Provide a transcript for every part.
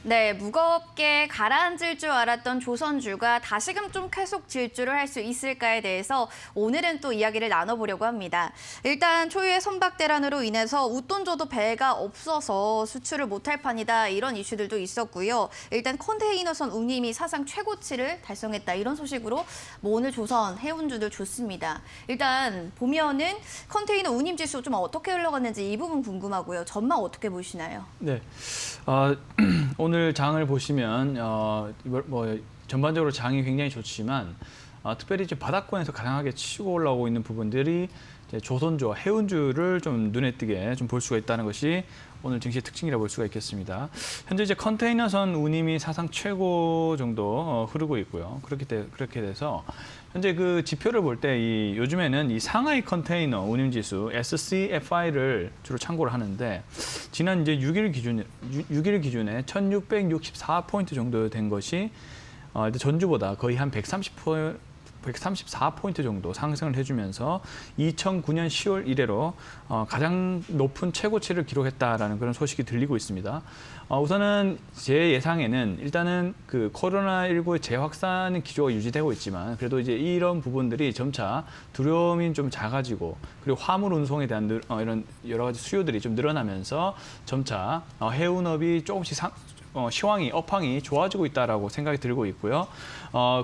네, 무겁게 가라앉을 줄 알았던 조선주가 다시금 좀 쾌속 질주를 할 수 있을까에 대해서 오늘은 또 이야기를 나눠보려고 합니다. 일단 초유의 선박대란으로 인해서 웃돈줘도 배가 없어서 수출을 못할 판이다 이런 이슈들도 있었고요. 일단 컨테이너선 운임이 사상 최고치를 달성했다 이런 소식으로 뭐 오늘 조선 해운주들 좋습니다. 일단 보면은 컨테이너 운임 지수 좀 어떻게 흘러갔는지 이 부분 궁금하고요. 전망 어떻게 보시나요? 네, 오늘 장을 보시면 전반적으로 장이 굉장히 좋지만 특별히 이제 바닥권에서 강하게 치고 올라오고 있는 부분들이 이제 조선주와 해운주를 좀 눈에 띄게 좀 볼 수가 있다는 것이 오늘 증시의 특징이라 볼 수가 있겠습니다. 현재 이제 컨테이너선 운임이 사상 최고 정도 흐르고 있고요. 그렇게 돼서 현재 그 지표를 볼 때 요즘에는 이 상하이 컨테이너 운임 지수 SCFI를 주로 참고를 하는데 지난 이제 6일 기준에 1,664포인트 정도 된 것이 일단 전주보다 거의 한 134포인트 정도 상승을 해주면서 2009년 10월 이래로 가장 높은 최고치를 기록했다라는 그런 소식이 들리고 있습니다. 우선은 제 예상에는 일단은 그 코로나19의 재확산의 기조가 유지되고 있지만 그래도 이제 이런 부분들이 점차 두려움이 좀 작아지고 그리고 화물 운송에 대한 이런 여러 가지 수요들이 좀 늘어나면서 점차 해운업이 조금씩 업황이 좋아지고 있다라고 생각이 들고 있고요.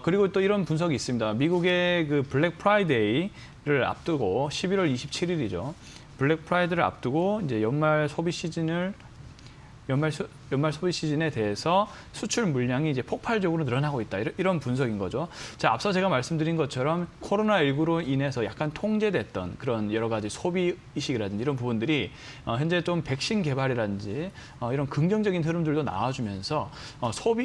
그리고 또 이런 분석이 있습니다. 미국의 그 블랙 프라이데이를 앞두고 11월 27일이죠. 블랙 프라이데이를 앞두고 이제 연말 소비 시즌에 대해서 수출 물량이 이제 폭발적으로 늘어나고 있다. 이런 분석인 거죠. 자, 앞서 제가 말씀드린 것처럼 코로나19로 인해서 약간 통제됐던 그런 여러 가지 소비 의식이라든지 이런 부분들이 현재 좀 백신 개발이라든지 이런 긍정적인 흐름들도 나와주면서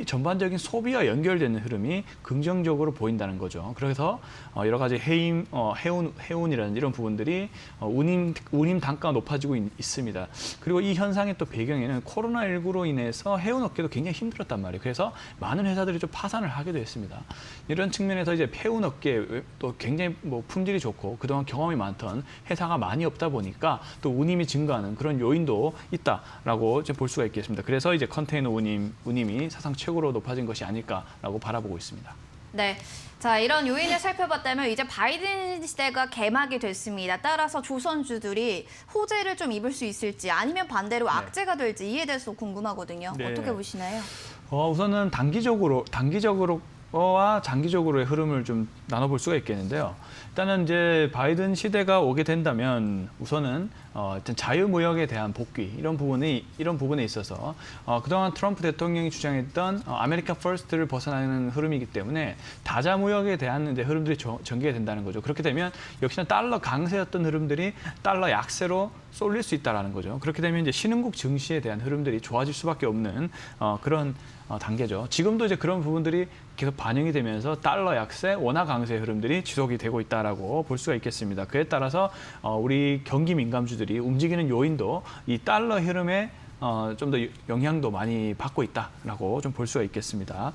전반적인 소비와 연결되는 흐름이 긍정적으로 보인다는 거죠. 그래서 여러 가지 해운이라든지 이런 부분들이 운임 단가가 높아지고 있습니다. 그리고 이 현상의 또 배경에는 코로나19로 인해서 해운업계도 굉장히 힘들었단 말이에요. 그래서 많은 회사들이 좀 파산을 하기도 했습니다. 이런 측면에서 이제 해운업계 또 굉장히 품질이 좋고 그동안 경험이 많던 회사가 많이 없다 보니까 또 운임이 증가하는 그런 요인도 있다라고 이제 볼 수가 있겠습니다. 그래서 이제 컨테이너 운임이 사상 최고로 높아진 것이 아닐까라고 바라보고 있습니다. 네. 자, 이런 요인을 살펴봤다면 이제 바이든 시대가 개막이 됐습니다. 따라서 조선주들이 호재를 좀 입을 수 있을지 아니면 반대로 악재가 될지 이에 대해서 궁금하거든요. 네. 어떻게 보시나요? 우선은 단기적으로와 장기적으로의 흐름을 좀 나눠볼 수가 있겠는데요. 일단은 이제 바이든 시대가 오게 된다면 우선은 일단 자유무역에 대한 복귀 이런 부분에 있어서 그동안 트럼프 대통령이 주장했던 아메리카 퍼스트를 벗어나는 흐름이기 때문에 다자무역에 대한 이제 흐름들이 전개가 된다는 거죠. 그렇게 되면 역시나 달러 강세였던 흐름들이 달러 약세로 쏠릴 수 있다라는 거죠. 그렇게 되면 이제 신흥국 증시에 대한 흐름들이 좋아질 수밖에 없는 그런 단계죠. 지금도 이제 그런 부분들이 계속 반영이 되면서 달러 약세, 원화 강세 흐름들이 지속이 되고 있다라고 볼 수가 있겠습니다. 그에 따라서 우리 경기 민감주들이 움직이는 요인도 이 달러 흐름에 좀 더 영향도 많이 받고 있다라고 좀 볼 수가 있겠습니다.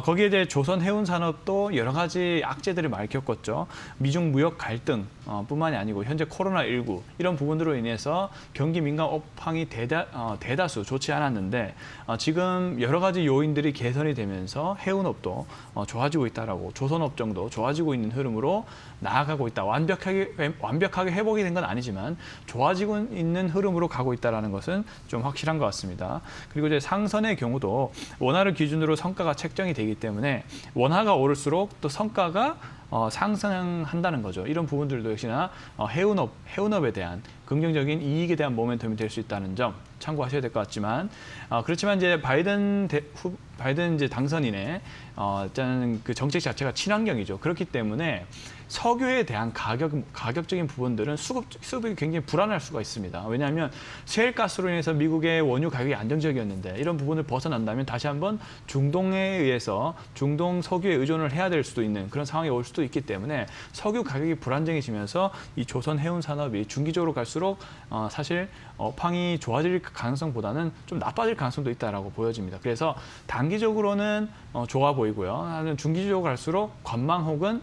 거기에 이제 조선 해운 산업도 여러 가지 악재들을 많이 겪었죠. 미중 무역 갈등 뿐만이 아니고 현재 코로나19 이런 부분들로 인해서 경기 민감 업황이 대다수 좋지 않았는데 지금 여러 가지 요인들이 개선이 되면서 해운업도 좋아지고 있다라고 조선업종도 좋아지고 있는 흐름으로 나아가고 있다. 완벽하게 회복이 된 건 아니지만 좋아지고 있는 흐름으로 가고 있다라는 것은 좀 확실한 것 같습니다. 그리고 이제 상선의 경우도 원화를 기준으로 성과가 책정이 되기 때문에 원화가 오를수록 또 성과가 상승한다는 거죠. 이런 부분들도 역시나 해운업에 대한 긍정적인 이익에 대한 모멘텀이 될 수 있다는 점 참고하셔야 될 것 같지만 그렇지만 이제 바이든 이제 당선인의 일단은 그 정책 자체가 친환경이죠. 그렇기 때문에 석유에 대한 가격적인 부분들은 수급이 굉장히 불안할 수가 있습니다. 왜냐하면 셰일가스로 인해서 미국의 원유 가격이 안정적이었는데 이런 부분을 벗어난다면 다시 한번 중동에 의해서 중동 석유에 의존을 해야 될 수도 있는 그런 상황이 올 수도 있기 때문에 석유 가격이 불안정해지면서 이 조선 해운 산업이 중기적으로 갈수록 사실 업황이 좋아질 가능성보다는 좀 나빠질 가능성도 있다라고 보여집니다. 그래서 단기적으로는 좋아 보이고요. 중기적으로 갈수록 관망 혹은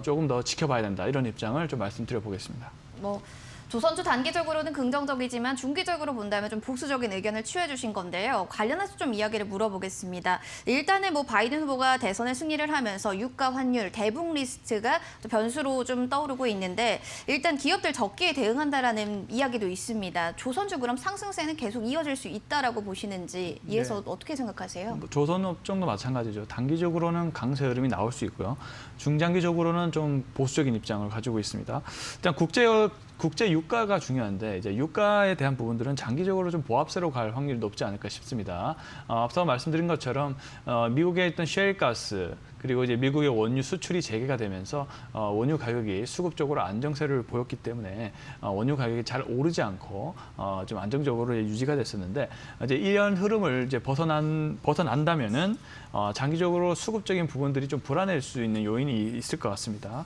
조금 더 지켜봐야 된다 이런 입장을 좀 말씀드려 보겠습니다. 조선주 단기적으로는 긍정적이지만 중기적으로 본다면 좀 보수적인 의견을 취해 주신 건데요. 관련해서 좀 이야기를 물어보겠습니다. 일단은 뭐 바이든 후보가 대선에 승리를 하면서 유가, 환율, 대북 리스트가 또 변수로 좀 떠오르고 있는데 일단 기업들 적기에 대응한다라는 이야기도 있습니다. 조선주 그럼 상승세는 계속 이어질 수 있다라고 보시는지 이에서 어떻게 생각하세요? 조선업종도 마찬가지죠. 단기적으로는 강세 흐름이 나올 수 있고요. 중장기적으로는 좀 보수적인 입장을 가지고 있습니다. 일단 국제 유가가 중요한데 이제 유가에 대한 부분들은 장기적으로 좀 보합세로 갈 확률이 높지 않을까 싶습니다. 앞서 말씀드린 것처럼 미국에 있던 셰일가스 그리고 이제 미국의 원유 수출이 재개가 되면서 원유 가격이 수급적으로 안정세를 보였기 때문에 원유 가격이 잘 오르지 않고 좀 안정적으로 유지가 됐었는데 이제 이런 흐름을 이제 벗어난다면은 장기적으로 수급적인 부분들이 좀 불안해질 수 있는 요인이 있을 것 같습니다.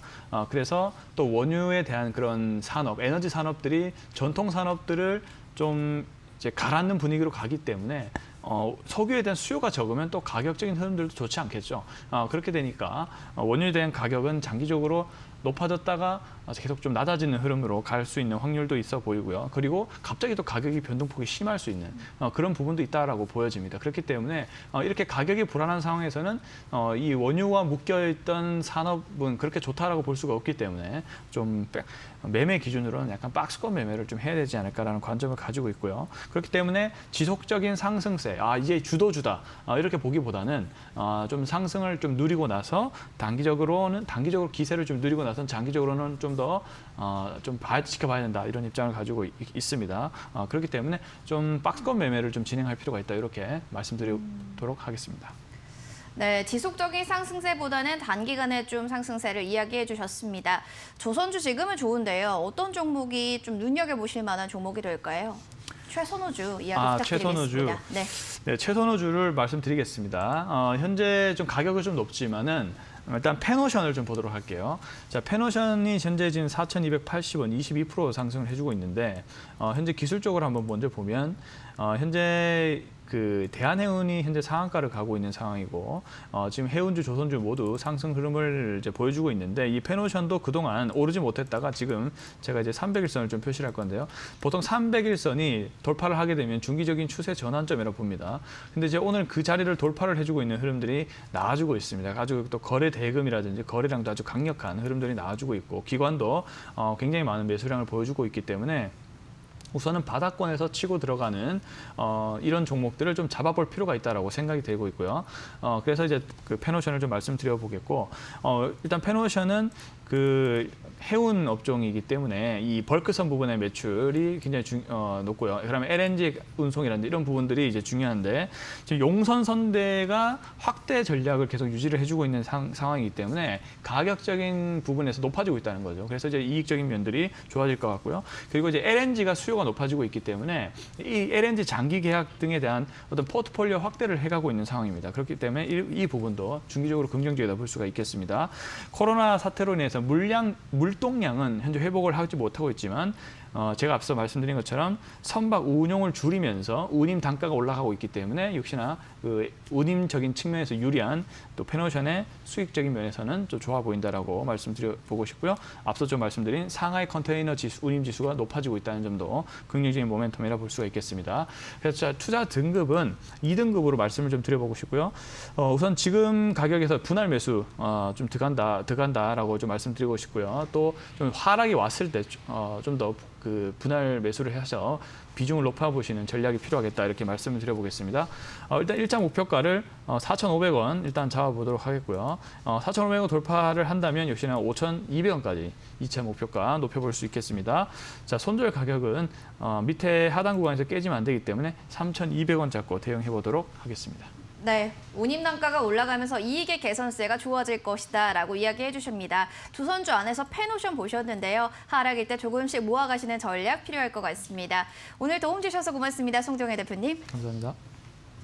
그래서 또 원유에 대한 그런 산업, 에너지 산업들이 전통 산업들을 좀 이제 가라앉는 분위기로 가기 때문에 석유에 대한 수요가 적으면 또 가격적인 흐름들도 좋지 않겠죠. 그렇게 되니까 원유에 대한 가격은 장기적으로 높아졌다가 계속 좀 낮아지는 흐름으로 갈 수 있는 확률도 있어 보이고요. 그리고 갑자기 또 가격이 변동폭이 심할 수 있는 그런 부분도 있다라고 보여집니다. 그렇기 때문에 이렇게 가격이 불안한 상황에서는 이 원유와 묶여있던 산업은 그렇게 좋다라고 볼 수가 없기 때문에 좀 매매 기준으로는 약간 박스권 매매를 좀 해야 되지 않을까라는 관점을 가지고 있고요. 그렇기 때문에 지속적인 상승세, 이제 주도주다 이렇게 보기보다는 좀 상승을 좀 누리고 나서 단기적으로 기세를 좀 누리고 나서 장기적으로는 좀 더 좀 지켜봐야 된다 이런 입장을 가지고 있습니다. 그렇기 때문에 좀 박스권 매매를 좀 진행할 필요가 있다 이렇게 말씀드리도록 하겠습니다. 네, 지속적인 상승세보다는 단기간에 좀 상승세를 이야기해 주셨습니다. 조선주 지금은 좋은데요. 어떤 종목이 좀 눈여겨보실 만한 종목이 될까요? 최선호주 이야기 부탁드리겠습니다. 네, 최선호주를 말씀드리겠습니다. 현재 좀 가격은 좀 높지만은 일단 페노션을 좀 보도록 할게요. 자, 페노션이 현재 지금 4,280원 22% 상승을 해주고 있는데 현재 기술적으로 한번 먼저 보면 현재 그 대한해운이 현재 상한가를 가고 있는 상황이고 지금 해운주, 조선주 모두 상승 흐름을 이제 보여주고 있는데 이 페노션도 그동안 오르지 못했다가 지금 제가 이제 300일선을 좀 표시를 할 건데요. 보통 300일선이 돌파를 하게 되면 중기적인 추세 전환점이라고 봅니다. 근데 이제 오늘 그 자리를 돌파를 해주고 있는 흐름들이 나와주고 있습니다. 아주 또 거래 대금이라든지 거래량도 아주 강력한 흐름들이 나와주고 있고 기관도 굉장히 많은 매수량을 보여주고 있기 때문에 우선은 바닥권에서 치고 들어가는 이런 종목들을 좀 잡아볼 필요가 있다라고 생각이 되고 있고요. 그래서 이제 그 페노션을 좀 말씀드려 보겠고 일단 페노션은 그 해운 업종이기 때문에 이 벌크선 부분의 매출이 굉장히 높고요. 그러면 LNG 운송이라든지 이런 부분들이 이제 중요한데 지금 용선선대가 확대 전략을 계속 유지를 해주고 있는 상황이기 때문에 가격적인 부분에서 높아지고 있다는 거죠. 그래서 이제 이익적인 면들이 좋아질 것 같고요. 그리고 이제 LNG가 수요가 높아지고 있기 때문에 이 LNG 장기 계약 등에 대한 어떤 포트폴리오 확대를 해가고 있는 상황입니다. 그렇기 때문에 이 부분도 중기적으로 긍정적이다 볼 수가 있겠습니다. 코로나 사태로 인해서 물동량은 현재 회복을 하지 못하고 있지만 제가 앞서 말씀드린 것처럼 선박 운용을 줄이면서 운임 단가가 올라가고 있기 때문에 역시나 그 운임적인 측면에서 유리한 또 페노션의 수익적인 면에서는 좀 좋아 보인다라고 말씀드려보고 싶고요. 앞서 좀 말씀드린 상하이 컨테이너 운임 지수가 높아지고 있다는 점도 긍정적인 모멘텀이라 볼 수가 있겠습니다. 그래서 투자 등급은 2등급으로 말씀을 좀 드려보고 싶고요. 우선 지금 가격에서 분할 매수 좀 들어간다라고 좀 말씀드리고 싶고요. 또 좀 하락이 왔을 때 좀 더 그 분할 매수를 해서 비중을 높여보시는 전략이 필요하겠다 이렇게 말씀을 드려보겠습니다. 일단 1차 목표가를 4,500원 일단 잡아보도록 하겠고요. 4,500원 돌파를 한다면 역시나 5,200원까지 2차 목표가 높여볼 수 있겠습니다. 자, 손절 가격은 밑에 하단 구간에서 깨지면 안 되기 때문에 3,200원 잡고 대응해보도록 하겠습니다. 네, 운임 단가가 올라가면서 이익의 개선세가 좋아질 것이다 라고 이야기해 주십니다. 조선주 안에서 페노션 보셨는데요. 하락일 때 조금씩 모아가시는 전략 필요할 것 같습니다. 오늘 도움 주셔서 고맙습니다. 송정혜 대표님. 감사합니다.